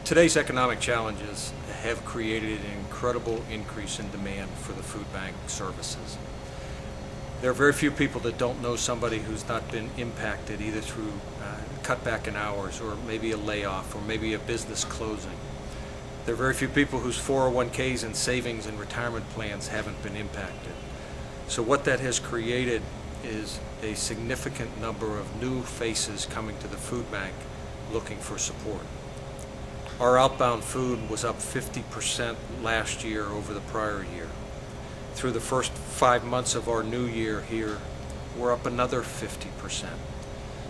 Today's economic challenges have created an incredible increase in demand for the food bank services. There are very few people that don't know somebody who's not been impacted either through cutback in hours or maybe a layoff or maybe a business closing. There are very few people whose 401ks and savings and retirement plans haven't been impacted. So what that has created is a significant number of new faces coming to the food bank looking for support. Our outbound food was up 50% last year over the prior year. Through the first 5 months of our new year here, we're up another 50%.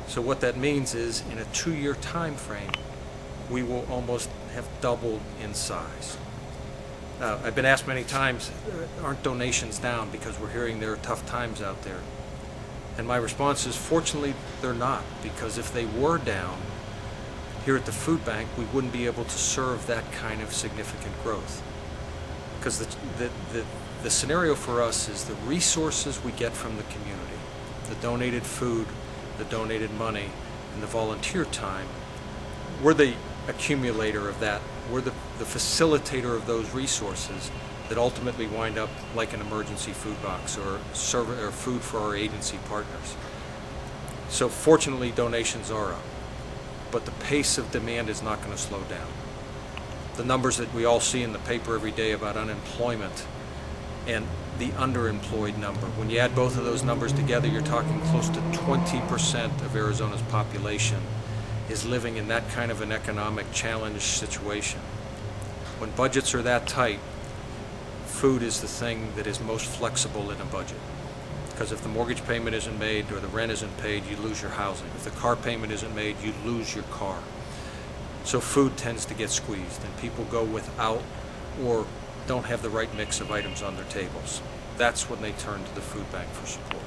So what that means is in a 2-year time frame, we will almost have doubled in size. I've been asked many times, aren't donations down because we're hearing there are tough times out there? And my response is, fortunately, they're not, because if they were down, here at the food bank, we wouldn't be able to serve that kind of significant growth. Because the scenario for us is the resources we get from the community, the donated food, the donated money, and the volunteer time, we're the accumulator of that. We're the facilitator of those resources that ultimately wind up like an emergency food box or food for our agency partners. So fortunately, donations are up, but the pace of demand is not going to slow down. The numbers that we all see in the paper every day about unemployment and the underemployed number, when you add both of those numbers together, you're talking close to 20% of Arizona's population is living in that kind of an economic challenge situation. When budgets are that tight, food is the thing that is most flexible in a budget. Because if the mortgage payment isn't made or the rent isn't paid, you lose your housing. If the car payment isn't made, you lose your car. So food tends to get squeezed, and people go without or don't have the right mix of items on their tables. That's when they turn to the food bank for support.